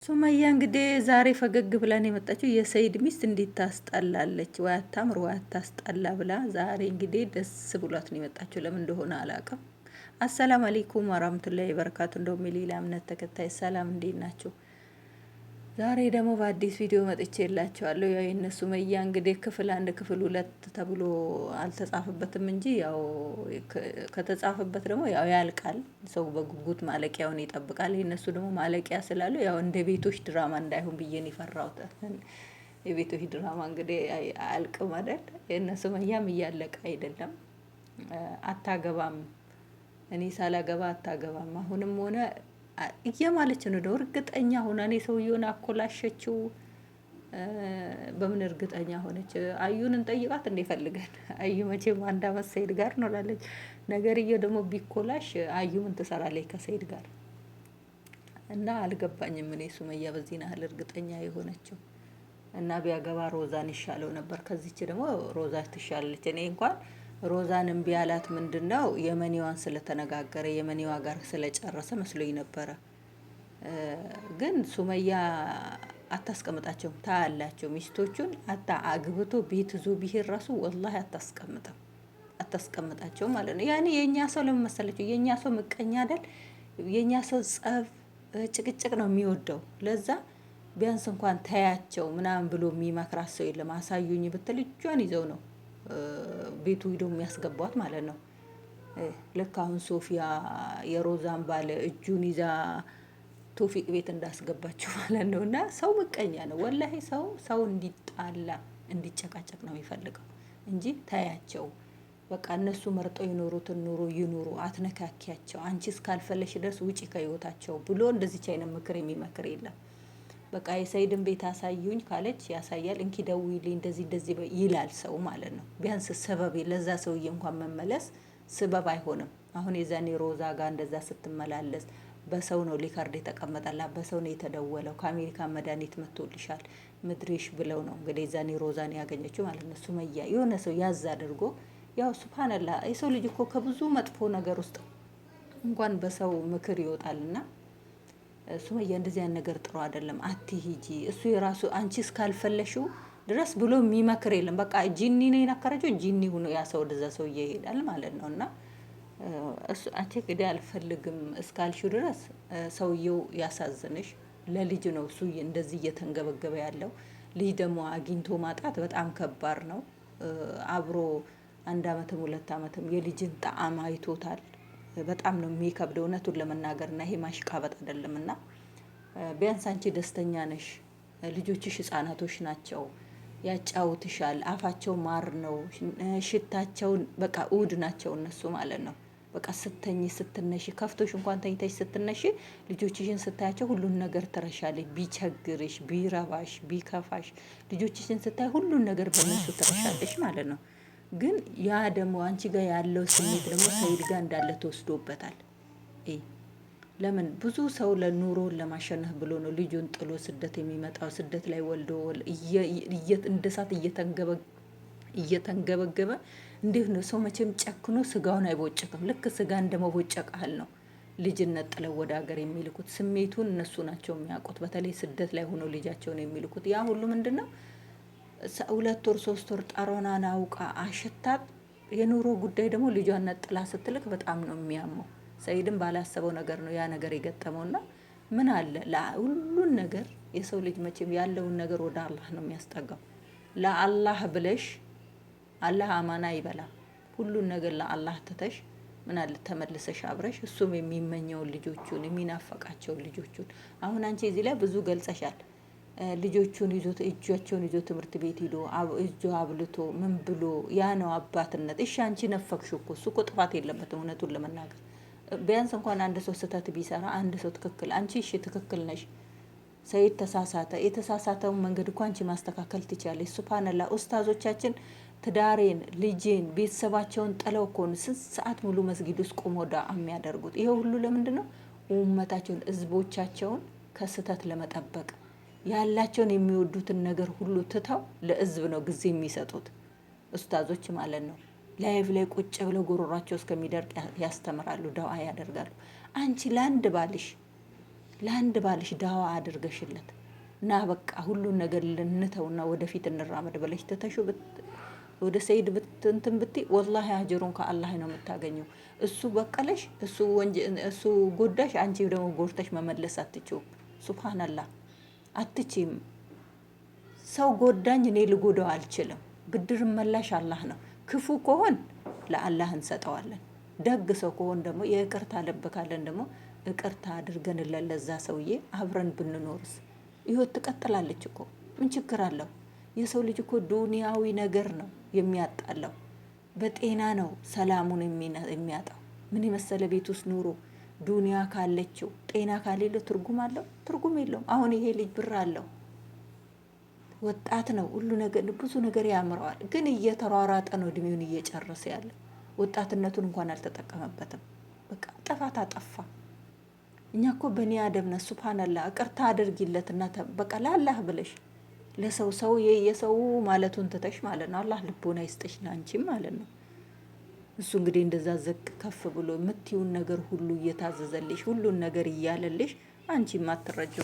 ሱመያ እንግዲህ ዛሬ ፈገግ ብላን የመጣችው የሰይድ ሚስት እንዴት ታስጠላለች፣ ወይ አታምር ወይ አታስጠላ ብላ ዛሬ እንግዲህ ደስ ብሏት ነው የመጣችው። ለምን እንደሆነ አላውቅም። አሰላም አለይኩም ወራህመቱላሂ ወበረካቱ። እንደውም የሌላ እምነት ተከታይ ሰላም፣ እንዴት ናቸው? ዛሬ ደግሞ በአዲስ ቪዲዮ መጥቼ የላቸዋለሁ። ያው የእነሱ ሱመያ እንግዲህ ክፍል 1 ክፍል 2 ተብሎ አልተጻፈበትም እንጂ ያው ከተጻፈበት ደግሞ ያው ያልቃል። ሰው በጉጉት ማለቂያውን ይጠብቃል። የእነሱ ደግሞ ማለቂያ ስላለው ያው እንደ ቤቶች ድራማ እንዳይሆን ብዬ ነው የፈራሁት። የቤቶች ድራማ እንግዲህ አያልቅም አይደል? የእነሱ ሱመያም እያለቀ አይደለም። አታገባም፣ እኔ ሳላገባ አታገባም። አሁንም ሆነ እየማለች ነው እርግጠኛ ሆና። እኔ ሰውየውን አኮላሸችው። በምን እርግጠኛ ሆነች? አዩን እንጠይቃት እንደ ፈልገን። አዩ መቼም አንድ አመት ሰይድ ጋር ኖራለች። ነገርዬው ደግሞ ቢኮላሽ አዩ ምን ትሰራለች ከሰይድ ጋር? እና አልገባኝም። እኔ ሱመያ በዚህ ናህል እርግጠኛ የሆነችው እና ቢያገባ ሮዛን ይሻለው ነበር። ከዚች ደግሞ ሮዛ ትሻለች። እኔ እንኳን ሮዛን እምቢ ያላት ምንድነው የመኒዋን ስለተነጋገረ የመኒዋ ጋር ስለጨረሰ መስሎኝ ነበረ። ግን ሱመያ አታስቀምጣቸውም። ታያላቸው ሚስቶቹን አግብቶ ቤት ዞ ቢሄድ ራሱ ወላሂ አታስቀምጣቸው ማለት ነው። ያኔ የኛ ሰው ለምን መሰለችው? የኛ ሰው ምቀኛ አይደል? የኛ ሰው ጸብ፣ ጭቅጭቅ ነው የሚወደው። ለዛ ቢያንስ እንኳን ታያቸው ምናምን ብሎ የሚመክራት ሰው የለም። አሳዩኝ ብትል እጇን ይዘው ነው ቤቱ ሂዶ የሚያስገቧት ማለት ነው። ልክ አሁን ሶፊያ የሮዛን ባለ እጁን ይዛ ቶፊቅ ቤት እንዳስገባችው ማለት ነው። እና ሰው ምቀኛ ነው ወላሂ። ሰው እንዲጣላ እንዲጨቃጨቅ ነው የሚፈልገው እንጂ ታያቸው በቃ እነሱ መርጠው የኖሩትን ኑሮ ይኑሩ፣ አትነካኪያቸው፣ አንቺ እስካልፈለሽ ድረስ ውጪ ከህይወታቸው ብሎ እንደዚች አይነት ምክር የሚመክር የለም። በቃ የሰይድን ቤት አሳዩኝ ካለች ያሳያል። እንኪ ደውይልኝ እንደዚህ ይላል ሰው ማለት ነው። ቢያንስ ሰበብ ለዛ ሰውዬ እንኳን መመለስ ስበብ አይሆንም። አሁን የዛኔ ሮዛ ጋር እንደዛ ስትመላለስ በሰው ነው ሊካርድ የተቀመጠላት፣ በሰው ነው የተደወለው። ከአሜሪካ መድኃኒት መጥቶልሻል ምድሬሽ ብለው ነው እንግዲህ የዛኔ ሮዛን ያገኘችው ማለት ነው። ሱመያ የሆነ ሰው ያዝ አድርጎ ያው ሱብሃንአላህ የሰው ልጅ እኮ ከብዙ መጥፎ ነገር ውስጥ እንኳን በሰው ምክር ይወጣልና ሱመያ እንደዚህ አይነት ነገር ጥሩ አይደለም። አትሂጂ፣ እሱ የራሱ አንቺ እስካልፈለሽው ድረስ ብሎ የሚመክር የለም። በቃ ጂኒ ነው የነከረችው። ጂኒ ሆኖ ያ ሰው ወደዛ ሰው ይሄዳል ማለት ነው። እና እሱ አንቺ እንግዲህ አልፈልግም እስካልሽው ድረስ ሰውየው ያሳዝንሽ። ለልጅ ነው እሱ እንደዚህ እየተንገበገበ ያለው። ልጅ ደግሞ አግኝቶ ማጣት በጣም ከባድ ነው። አብሮ 1 አመትም 2 አመትም የልጅን ጣዕም አይቶታል። በጣም ነው የሚከብደው እውነቱን ለመናገር። እና ይሄ ማሽቃበጥ አይደለም። እና ቢያንስ አንቺ ደስተኛ ነሽ። ልጆችሽ ህጻናቶች ናቸው፣ ያጫውትሻል። አፋቸው ማር ነው፣ ሽታቸውን በቃ እውድ ናቸው እነሱ ማለት ነው። በቃ ስተኝ ስትነሺ ከፍቶሽ እንኳን ተኝተሽ ስትነሺ ልጆችሽን ስታያቸው ሁሉን ነገር ትረሻለሽ። ቢቸግርሽ፣ ቢረባሽ፣ ቢከፋሽ ልጆችሽን ስታይ ሁሉን ነገር በእነሱ ትረሻለሽ ማለት ነው። ግን ያ ደግሞ አንቺ ጋር ያለው ስሜት ደግሞ ሰይድ ጋር እንዳለ ተወስዶበታል። ለምን ብዙ ሰው ለኑሮን ለማሸነፍ ብሎ ነው ልጁን ጥሎ ስደት የሚመጣው። ስደት ላይ ወልዶ እንደ እሳት እየተንገበገበ እንዴት ነው ሰው መቼም ጨክኖ ስጋውን አይቦጭቅም። ልክ ስጋ እንደመቦጨቅ ያህል ነው ልጅነት ጥለው ወደ ሀገር የሚልኩት። ስሜቱን እነሱ ናቸው የሚያውቁት። በተለይ ስደት ላይ ሆኖ ልጃቸውን የሚልኩት ያ ሁሉ ምንድነው 2 ወር 3 ወር ጠሮናን አውቃ አሸታት። የኑሮ ጉዳይ ደግሞ ልጇን ነጥላ ስትልክ በጣም ነው የሚያመው። ሰይድም ባላሰበው ነገር ነው ያ ነገር የገጠመውና ምን አለ ሁሉን ነገር የሰው ልጅ መቼም ያለውን ነገር ወደ አላህ ነው የሚያስጠጋው። ለአላህ ብለሽ አላህ አማና ይበላል። ሁሉን ነገር ለአላህ ትተሽ ምን አለ ተመልሰሽ አብረሽ እሱም የሚመኘውን ልጆቹን የሚናፈቃቸውን ልጆቹን። አሁን አንቺ እዚህ ላይ ብዙ ገልጸሻል። ልጆቹን ይዞት እጃቸውን ይዞ ትምህርት ቤት ሄዶ እጁ አብልቶ ምን ብሎ ያ ነው አባትነት። እሺ አንቺ ነፈክሽ እኮ እሱ እኮ ጥፋት የለበትም እውነቱን ለመናገር። ቢያንስ እንኳን አንድ ሰው ስህተት ቢሰራ አንድ ሰው ትክክል፣ አንቺ እሺ ትክክል ነሽ። ሰይድ ተሳሳተ። የተሳሳተውን መንገድ እኮ አንቺ ማስተካከል ትችያለሽ። ሱብሃንአላህ ኡስታዞቻችን ትዳሬን፣ ልጄን፣ ቤተሰባቸውን ጥለው እኮ ነው ስንት ሰዓት ሙሉ መስጊድ ውስጥ ቆመው ዱዓ የሚያደርጉት። ይሄ ሁሉ ለምንድን ነው? ኡመታቸውን ህዝቦቻቸውን ከስህተት ለመጠበቅ ያላቸውን የሚወዱትን ነገር ሁሉ ትተው ለህዝብ ነው ጊዜ የሚሰጡት ኡስታዞች ማለት ነው። ላይቭ ላይ ቁጭ ብለው ጎሮራቸው እስከሚደርቅ ያስተምራሉ፣ ዱዓ ያደርጋሉ። አንቺ ለአንድ ባልሽ ለአንድ ባልሽ ዳዋ አድርገሽለት እና በቃ ሁሉን ነገር ልንተውና ወደፊት እንራመድ ብለሽ ትተሽው ወደ ሰይድ እንትን ብትይ ወላሂ አጅሩን ከአላህ ነው የምታገኘው። እሱ በቀለሽ፣ እሱ ጎዳሽ፣ አንቺ ደግሞ ጎድተሽ መመለስ አትችይም። ሱብሃንአላህ አትችይም። ሰው ጎዳኝ እኔ ልጎዳው አልችልም። ብድር መላሽ አላህ ነው። ክፉ ከሆን ለአላህ እንሰጠዋለን። ደግ ሰው ከሆን ደግሞ የይቅርታ ልብ ካለን ደግሞ ይቅርታ አድርገን ለዛ ሰውዬ አብረን ብንኖርስ ህይወት ትቀጥላለች እኮ። ምን ችግር አለው? የሰው ልጅ እኮ ዱንያዊ ነገር ነው የሚያጣለው። በጤና ነው ሰላሙን የሚያጣው። ምን የመሰለ ቤት ውስጥ ኑሮ ዱንያ ካለችው ጤና ካሌለው ትርጉም አለው? ትርጉም የለውም። አሁን ይሄ ልጅ ብር አለው፣ ወጣት ነው፣ ሁሉ ነገር ብዙ ነገር ያምረዋል። ግን እየተሯሯጠ ነው እድሜውን እየጨረሰ ያለ። ወጣትነቱን እንኳን አልተጠቀመበትም። በቃ ጥፋት አጠፋ። እኛ እኮ በኒ አደም ነው። ሱብሃንአላህ ይቅርታ አድርጊለትና በቃ ለአላህ ብለሽ ለሰው የሰው ማለቱን ትተሽ ማለት ነው። አላህ ልቦና ይስጥሽ ላንቺም ማለት ነው። እሱ እንግዲህ እንደዛ ዘቅ ከፍ ብሎ የምትይውን ነገር ሁሉ እየታዘዘልሽ ሁሉን ነገር እያለልሽ አንቺ ማትረጅ